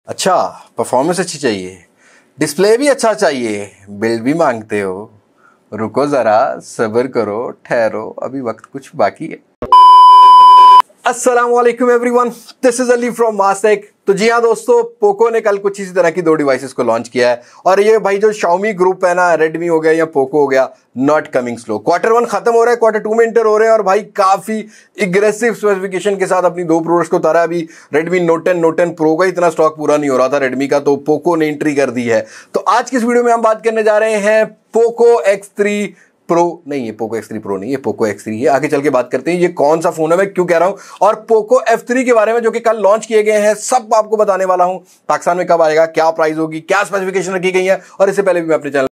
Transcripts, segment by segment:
अच्छा, परफॉर्मेंस अच्छी चाहिए, डिस्प्ले भी अच्छा चाहिए, बिल्ड भी मांगते हो। रुको जरा, सब्र करो, ठहरो, अभी वक्त कुछ बाकी है। अस्सलाम वालेकुम everyone, this is Ali from Mastek. तो जी हाँ दोस्तों, पोको ने कल कुछ इसी तरह की दो डिवाइसेस को लॉन्च किया है और ये भाई जो Xiaomi ग्रुप है ना, रेडमी हो गया या पोको हो गया, नॉट कमिंग स्लो। Q1 खत्म हो रहा है, Q2 में इंटर हो रहे हैं और भाई काफी एग्रेसिव स्पेसिफिकेशन के साथ अपनी दो प्रोडक्ट्स को उतारा। अभी रेडमी Note 10 Pro का इतना स्टॉक पूरा नहीं हो रहा था रेडमी का, तो पोको ने एंट्री कर दी है। तो आज की इस वीडियो में हम बात करने जा रहे हैं पोको X3 प्रो, नहीं ये पोको X3 प्रो नहीं, ये पोको X3 है। आगे चल के बात करते हैं ये कौन सा फोन है, मैं क्यों कह रहा हूं, और पोको F3 के बारे में जो कि कल लॉन्च किए गए हैं सब आपको बताने वाला हूं। पाकिस्तान में कब आएगा, क्या प्राइस होगी, क्या स्पेसिफिकेशन रखी गई है, और इससे पहले भी मैं अपने चैनल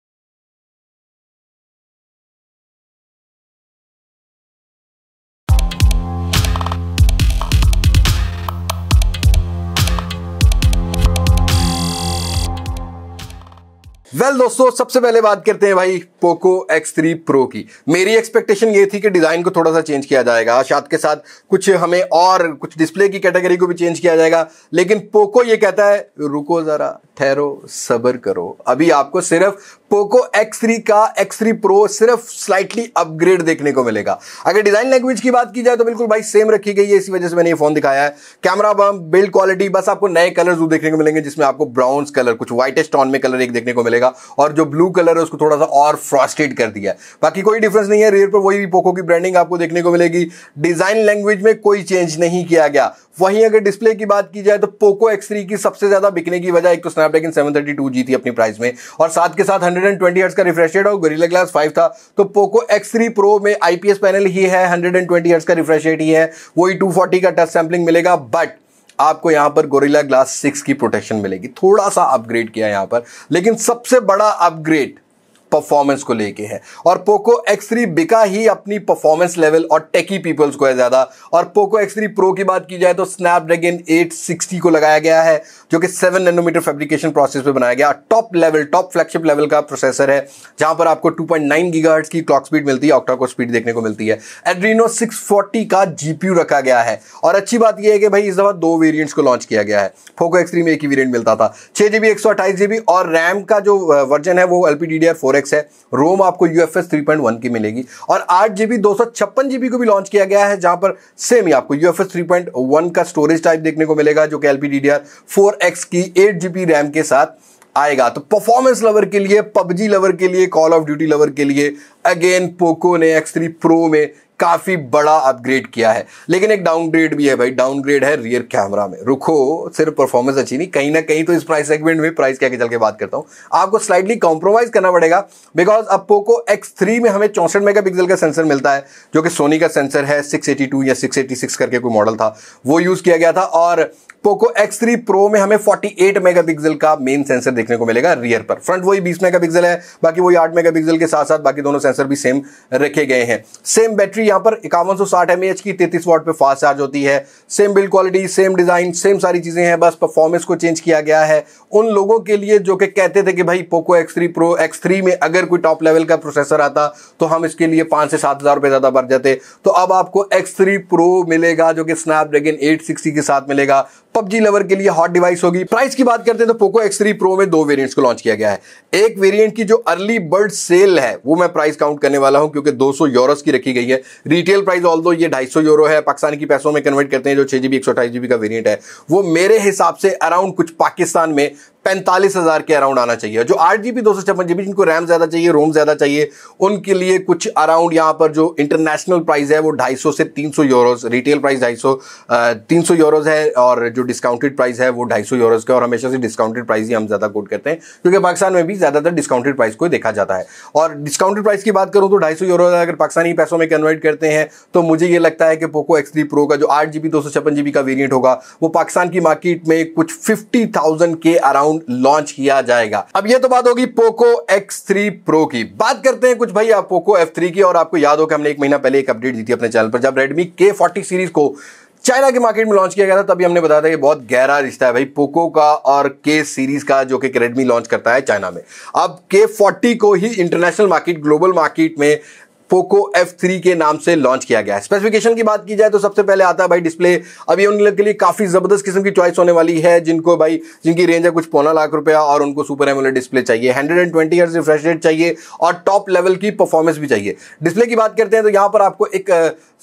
दोस्तों सबसे पहले बात करते हैं भाई पोको X3 प्रो की। मेरी एक्सपेक्टेशन ये थी कि डिजाइन को थोड़ा सा चेंज किया जाएगा, साथ के साथ कुछ हमें और कुछ डिस्प्ले की कैटेगरी को भी चेंज किया जाएगा, लेकिन पोको ये कहता है रुको जरा, ठहरो, सब्र करो। अभी आपको सिर्फ पोको X3 का X3 प्रो सिर्फ स्लाइटली अपग्रेड देखने को मिलेगा। अगर डिजाइन लैंग्वेज की बात की जाए तो बिल्कुल भाई सेम रखी गई है, इसी वजह से मैंने ये फोन दिखाया है। कैमरा बम, बिल्ड क्वालिटी, बस आपको नए कलर्स देखने को मिलेंगे, जिसमें आपको ब्राउन्स कलर, कुछ व्हाइटिश टोन में कलर एक देखने को मिलेगा, और जो ब्लू कलर है उसको थोड़ा सा और फ्रॉस्टेड कर दिया है। बाकी कोई डिफरेंस नहीं है, रियर पर वही पोको की ब्रांडिंग आपको देखने को मिलेगी। डिजाइन लैंग्वेज में कोई चेंज नहीं किया गया। वहीं अगर डिस्प्ले की बात की जाए तो पोको X3 की सबसे ज्यादा बिकने की वजह एक तो स्नैपड्रैगन 732G थी अपनी प्राइस में, और साथ के साथ 120 हर्ट्ज का रिफ्रेश रेट और गोरिल्ला ग्लास 5 था। तो पोको X3 प्रो में IPS पैनल ही है, 120 हर्ट्ज का रिफ्रेश रेट ही है, वही 240 का टच सैंपलिंग मिलेगा, बट आपको यहां पर गोरिल्ला ग्लास 6 की प्रोटेक्शन मिलेगी। थोड़ा सा अपग्रेड किया यहां पर, लेकिन सबसे बड़ा अपग्रेड परफॉर्मेंस को लेके है। और पोको X3 बिका ही अपनी परफॉर्मेंस लेवल और टेकी पीपल्स को है ज्यादा। और पोको X3 प्रो की बात की जाए तो स्नैपड्रैगन 860 को लगाया गया है, जो कि 7 नैनोमीटर फैब्रिकेशन प्रोसेस पे बनाया गया। Top level, top flagship level का प्रोसेसर है, जहां पर आपको 2.9 गीगाहर्ट्ज की क्लॉक स्पीड मिलती है, ऑक्टा कोर स्पीड देखने को मिलती है। एड्रीनो 640 का जीपीयू रखा गया है। और अच्छी बात यह है कि भाई इस दफा दो वेरिएंट्स को लॉन्च किया गया है। पोको X3 में एक ही वेरिएंट मिलता था, 6GB 128GB, और रैम का जो वर्जन है वो LPDDR4X है। रोम आपको UFS 3.1 की मिलेगी, और 8GB 256GB को भी लॉन्च किया गया है, जहां पर सेम ही आपको UFS 3.1 का स्टोरेज टाइप देखने को मिलेगा, जो कि LPDDR4X की 8GB रैम के साथ आएगा। तो परफॉर्मेंस लवर के लिए, पबजी लवर के लिए, कॉल ऑफ ड्यूटी लवर के लिए अगेन पोको ने X3 प्रो में काफी बड़ा अपग्रेड किया है। लेकिन एक डाउनग्रेड भी है भाई, डाउनग्रेड है रियर कैमरा में। रुको, सिर्फ परफॉर्मेंस अच्छी नहीं, कहीं ना कहीं तो इस प्राइस सेगमेंट में, प्राइस के आगे चल के बात करता हूं, आपको स्लाइटली कॉम्प्रोमाइज करना पड़ेगा। बिकॉज अब पोको X3 में हमें 64 मेगापिक्सल का सेंसर मिलता है, जो कि सोनी का सेंसर है, 682 या 686 करके कोई मॉडल था, वो यूज किया गया था। और पोको X3 प्रो में हमें 48 मेगापिक्सल का मेन सेंसर देखने को मिलेगा रियर पर। फ्रंट वही 20 मेगापिक्सल है, बाकी वही 8 मेगापिक्सल के साथ साथ बाकी दोनों सेंसर भी सेम रखे गए हैं। सेम बैटरी यहां पर 5160 mAh की 33 वाट पे फास्ट चार्ज होती है। Same build quality, same design, same सारी चीजें हैं, बस परफॉर्मेंस को चेंज किया गया है उन लोगों के लिए जो कि कहते थे कि भाई पोको X3 प्रो X3 में अगर कोई टॉप लेवल का प्रोसेसर आता तो हम इसके लिए 5 से 7 हजार रुपए ज्यादा भर जाते। तो अब आपको X3 प्रो मिलेगा, जो कि स्नैपड्रैगन 860 के साथ मिलेगा। पबजी लवर के लिए हॉट डिवाइस होगी। प्राइस की बात करते हैं तो पोको X3 प्रो में दो वेरिएंट्स को लॉन्च किया गया है। एक वेरिएंट की जो अर्ली बर्ड सेल है वो मैं प्राइस काउंट करने वाला हूं, क्योंकि 200 यूरोस की रखी गई है। रिटेल प्राइस ऑल्दो ये 250 यूरो है, पाकिस्तानी की पैसों में कन्वर्ट करते हैं, जो 6GB 128GB का वेरिएंट है वो मेरे हिसाब से अराउंड कुछ पाकिस्तान में 45,000 के अराउंड आना चाहिए। जो 8GB 256GB जिनको रैम ज्यादा चाहिए, रोम ज्यादा चाहिए, उनके लिए कुछ अराउंड यहां पर जो इंटरनेशनल प्राइस है वो 250 से 300 यूरोस, रिटेल प्राइस 300 यूरोस है, और जो डिस्काउंटेड प्राइस है वो 250 यूरोस का। और हमेशा से डिस्काउंटेड प्राइस ही हम ज्यादा कोट करते हैं, क्योंकि पाकिस्तान में भी ज्यादातर डिस्काउंटेड प्राइस को देखा जाता है। और डिस्काउंटेड प्राइस की बात करूं तो 250 यूरो अगर पाकिस्तानी पैसों में कन्वर्ट करते हैं तो मुझे ये लगता है कि पोको X3 प्रो का जो 8GB 256GB का वेरिएंट होगा वो पाकिस्तान की मार्केट में कुछ 50,000 के अराउंड लॉन्च किया जाएगा। अब ये तो बात होगी पोको X3 प्रो की। बात करते हैं कुछ भाई आप पोको F3 की। और आपको याद हो कि हमने एक महीना पहले एक अपडेट दी थी अपने चैनल पर, जब रेडमी K40 सीरीज को चाइना के मार्केट में लॉन्च किया गया था, तभी हमने बताया था कि बहुत गहरा रिश्ता है भाई पोको का और के सीरीज का, जो कि रेडमी लॉन्च करता है चाइना में। अब K40 को ही इंटरनेशनल मार्केट, ग्लोबल मार्केट में पोको F3 के नाम से लॉन्च किया गया है। स्पेसिफिकेशन की बात की जाए तो सबसे पहले आता है भाई डिस्प्ले। अभी उन लोगों के लिए काफी जबरदस्त किस्म की चॉइस होने वाली है, जिनकी रेंज है कुछ पौना लाख रुपया और उनको सुपर एमोलेड डिस्प्ले चाहिए, 120 हर्ट्ज रिफ्रेश रेट चाहिए और टॉप लेवल की परफॉर्मेंस भी चाहिए। डिस्प्ले की बात करते हैं तो यहां पर आपको एक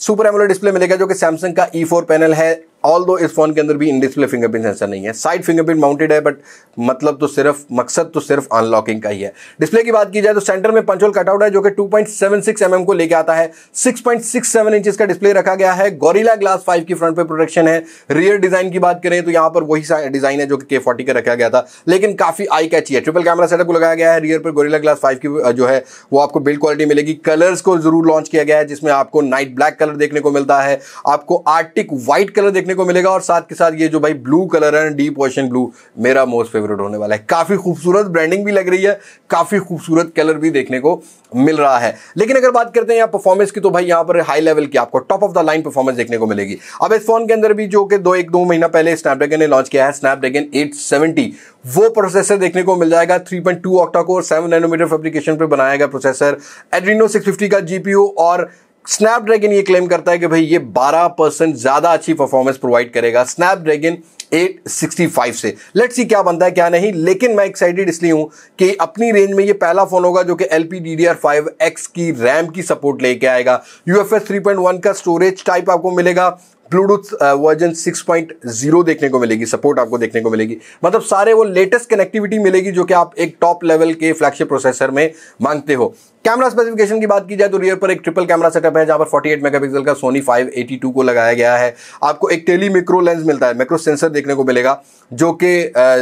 सुपर एमोलेड डिस्प्ले मिलेगा जो कि सैमसंग का E4 पैनल है। ऑल्दो इस फोन के अंदर भी इन डिस्प्ले फिंगरप्रिंट सेंसर नहीं है, साइड फिंगरप्रिंट माउंटेड है, बट मकसद तो सिर्फ अनलॉकिंग का ही है। डिस्प्ले की बात की जाए तो सेंटर में पंच होल कटआउट है जो कि 2.76 mm को लेके आता है। 6.67 इंचेस का डिस्प्ले रखा गया है। गोरिल्ला ग्लास 5 की फ्रंट पे प्रोटेक्शन है। रियर डिजाइन की बात करें तो यहां पर वही डिजाइन है जो कि K40 का रखा गया था, लेकिन काफी आई कैची है। ट्रिपल कैमरा सेटअप को लगाया गया है। रियर पर गोरिल्ला ग्लास 5 की जो है वो आपको बिल्ड क्वालिटी मिलेगी। कलर्स को जरूर लॉन्च किया गया है जिसमें आपको नाइट ब्लैक कलर देखने को मिलता है, आपको आर्टिक व्हाइट कलर देखने को मिलेगा और साथ के साथ ये जो भाई ब्लू कलर है, डीप ओशन ब्लू, मेरा मोस्ट फेवरेट होने वाला है। काफी खूबसूरत ब्रांडिंग भी लग रही है, काफी खूबसूरत कलर भी देखने को मिल रहा है। लेकिन अगर बात करते हैं यहाँ परफॉर्मेंस की तो भाई यहाँ पर हाई लेवल की आपको top of the line performance देखने को मिलेगी। अब इस फोन के अंदर भी जो कि दो महीना पहले स्नैपड्रैगन ने लॉन्च किया है, स्नैपड्रैगन 870, वो प्रोसेसर देखने को मिल जाएगा। 3.2 ऑक्टा कोर 7 नैनोमीटर फैब्रिकेशन पे बनाया गया प्रोसेसर, एड्रीनो 650 का जीपीयू और स्नैपड्रैगन ये क्लेम करता है कि भाई ये 12% ज्यादा अच्छी परफॉर्मेंस प्रोवाइड करेगा स्नैपड्रैगन 865 से। लेट्स सी क्या बनता है क्या नहीं, लेकिन मैं एक्साइटेड इसलिए हूं कि अपनी रेंज में ये पहला फोन होगा जो कि LPDDR5X की रैम की सपोर्ट लेके आएगा। UFS 3.1 का स्टोरेज टाइप आपको मिलेगा। ब्लूटूथ वर्जन 6.0 देखने को मिलेगी, सपोर्ट आपको देखने को मिलेगी। मतलब सारे वो लेटेस्ट कनेक्टिविटी मिलेगी जो कि आप एक टॉप लेवल के फ्लैगशिप प्रोसेसर में मांगते हो। कैमरा स्पेसिफिकेशन की बात की जाए तो रियर पर एक ट्रिपल कैमरा सेटअप है जहां पर 48 मेगापिक्सल का सोनी 582 को लगाया गया है। आपको एक टेली मैक्रो लेंस मिलता है, मैक्रो सेंसर देखने को मिलेगा जो कि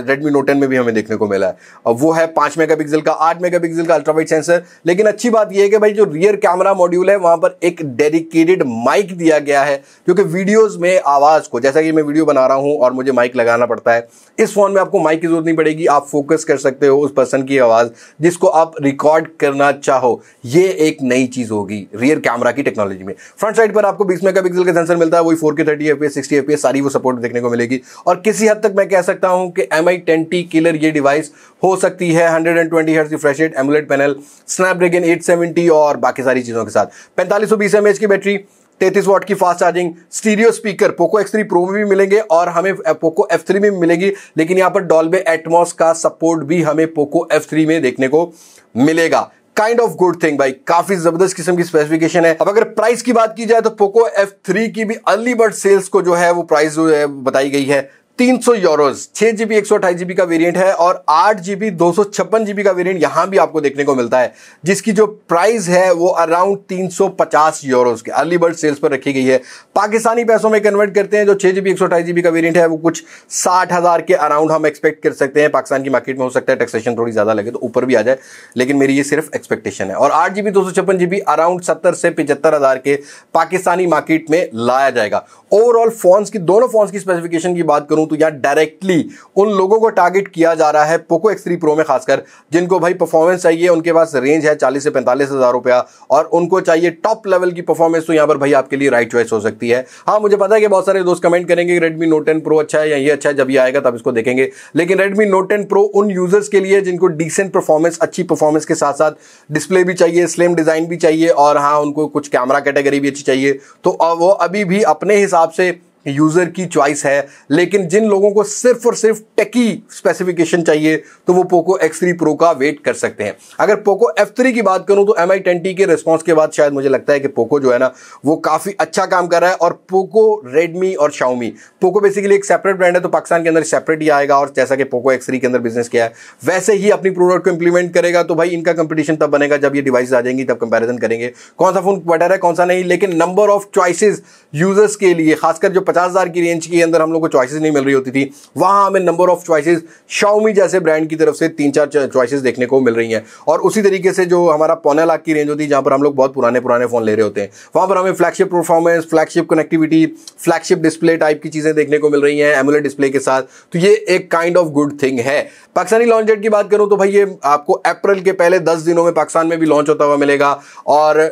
Redmi Note 10 में भी हमें देखने को मिला है। अब वो है 5 मेगापिक्सल का, 8 मेगापिक्सल का अल्ट्रा वाइड सेंसर। लेकिन अच्छी बात यह है कि भाई जो रियर कैमरा मॉड्यूल है वहां पर एक डेडिकेटेड माइक दिया गया है जो कि वीडियोस में आवाज को, जैसा कि मैं वीडियो बना रहा हूं और मुझे माइक लगाना पड़ता है, इस फोन में आपको माइक की जरूरत नहीं पड़ेगी। आप फोकस कर सकते हो उस पर्सन की आवाज जिसको आप रिकॉर्ड करना चाहो। ये एक नई चीज होगी रियर कैमरा की टेक्नोलॉजी में। फ्रंट साइड पर आपको 20 मेगापिक्सल का सेंसर मिलता है, वही 4K 30 FPS 60 FPS सारी वो सपोर्ट देखने को मिलेगी। और किसी हद तक मैं कह सकता हूं कि MI 10T किलर ये डिवाइस हो सकती है। 120 hertz refresh rate, AMOLED panel, Snapdragon 870 और बाकी सारी चीजों के साथ 4520 mAh की बैटरी, 33 वाट की fast charging, stereo speaker Poco X3 Pro में भी मिलेंगे और हमें पोको F3 में भी मिलेगी। लेकिन यहां पर डॉल्बे एटमॉस का सपोर्ट भी हमें पोको F3 में देखने को मिलेगा। काइंड ऑफ गुड थिंग भाई, काफी जबरदस्त किस्म की स्पेसिफिकेशन है। अब अगर प्राइस की बात की जाए तो पोको F3 की भी अर्ली बर्ड सेल्स को जो है वो प्राइस जो है बताई गई है 300 यूरोज। 6GB 128GB का वेरिएंट है और 8GB 256GB का वेरिएंट यहां भी आपको देखने को मिलता है, जिसकी जो प्राइस है वो अराउंड 350 यूरोज के अर्ली बर्ड सेल्स पर रखी गई है। पाकिस्तानी पैसों में कन्वर्ट करते हैं जो 6GB 128GB का वेरिएंट है वो कुछ 60,000 के अराउंड हम एक्सपेक्ट कर सकते हैं। पाकिस्तान की मार्केट में हो सकता है टैक्सेशन थोड़ी ज्यादा लगे तो ऊपर भी आ जाए, लेकिन मेरी ये सिर्फ एक्सपेक्टेशन है। और 8GB 256GB अराउंड 70 से 75,000 के पाकिस्तानी मार्केट में लाया जाएगा। ओवरऑल फोन्स की, दोनों फोन्स की स्पेसिफिकेशन की बात करूं तो यहां डायरेक्टली उन लोगों को टारगेट किया जा रहा है पोको X3 Pro में, खासकर जिनको भाई परफॉर्मेंस चाहिए, उनके पास रेंज है 40 से 45 हजार रुपया और उनको चाहिए टॉप लेवल की परफॉर्मेंस, तो यहां पर भाई आपके लिए राइट चॉइस हो सकती है। हाँ, मुझे पता है कि बहुत सारे दोस्त कमेंट करेंगे Redmi Note 10 Pro अच्छा है या ये अच्छा है, जब ये आएगा तब इसको देखेंगे। लेकिन Redmi Note 10 Pro उन यूजर्स के लिए जिनको डिसेंट परफॉर्मेंस, अच्छी परफॉर्मेंस के साथ साथ डिस्प्ले भी चाहिए, स्लिम डिजाइन भी चाहिए और हाँ उनको कुछ कैमरा कैटेगरी भी अच्छी चाहिए, तो वो अभी भी अपने हिसाब से यूजर की चॉइस है। लेकिन जिन लोगों को सिर्फ और सिर्फ टेकी स्पेसिफिकेशन चाहिए तो वो पोको X3 Pro का वेट कर सकते हैं। अगर पोको F3 की बात करूं तो MI 10T के रिस्पांस के बाद शायद मुझे लगता है कि पोको जो है ना वो काफी अच्छा काम कर रहा है। और पोको, रेडमी और शाओमी, पोको बेसिकली एक सेपरेट ब्रांड है तो पाकिस्तान के अंदर सेपरेट ही आएगा और जैसा कि पोको X3 के अंदर बिजनेस किया है वैसे ही अपनी प्रोडक्ट को इंप्लीमेंट करेगा। तो भाई इनका कंपटीशन तब बनेगा जब ये डिवाइस आ जाएंगी, तब कंपैरिजन करेंगे कौन सा फोन बेटर है कौन सा नहीं। लेकिन नंबर ऑफ चॉइसेस यूजर्स के लिए, खासकर जो 50,000 की रेंज के अंदर हम लोग को चॉइसेस नहीं मिल रही होती थी, वहां हमें नंबर ऑफ चॉइसेस शाओमी जैसे ब्रांड की तरफ से 3-4 चॉइसेस देखने को मिल रही हैं। और उसी तरीके से जो हमारा 1.25 लाख की रेंज होती है जहां पर हम लोग बहुत पुराने फोन ले रहे होते हैं, वहां पर हमें flagship performance, flagship connectivity, flagship display type की चीजें देखने को मिल रही हैं एमोलेड डिस्प्ले के साथ। तो ये एक काइंड ऑफ गुड थिंग है। पाकिस्तानी लॉन्च डेट की बात करूं तो भाई ये आपको अप्रैल के पहले 10 दिनों में पाकिस्तान में भी लॉन्च होता हुआ मिलेगा और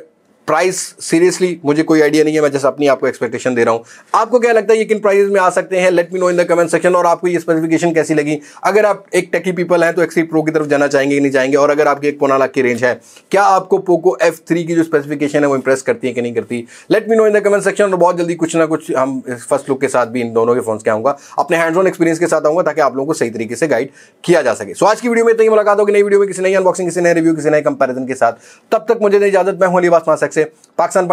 प्राइस सीरियसली मुझे कोई आइडिया नहीं है, मैं जैसे अपनी आपको एक्सपेक्टेशन दे रहा हूं। आपको क्या लगता है ये किन प्राइस में आ सकते हैं? Let me know in the comment section. और आपको ये स्पेसिफिकेशन कैसी लगी? अगर आप एक टेकी पीपल हैं तो X3 Pro की तरफ जाना चाहेंगे कि नहीं चाहेंगे? और अगर आपकी 1.5 लाख की रेंज है, क्या आपको पोको F3 की जो स्पेसिफिकेशन है वो इंप्रेस करती है कि नहीं करती? Let me know in the comment section. और बहुत जल्दी कुछ ना कुछ हम फर्स्ट लुक के साथ भी इन दोनों के फोन के आऊंगा, अपने हैंड्स ऑन एक्सपीरियंस के साथ आऊंगा, ताकि आप लोगों को सही तरीके से गाइड किया जा सके। सो आज की वीडियो में इतनी ही। मुलाकात होगी नई वीडियो में किसी नई अनबॉक्सिंग, किसी नए रिव्यू, किसी नए कंपैरिजन के साथ। तब तक मुझे इजाजत। मैं हूं अली अब्बास मासक से पाकिस्तान,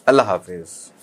अल्लाह हाफिज।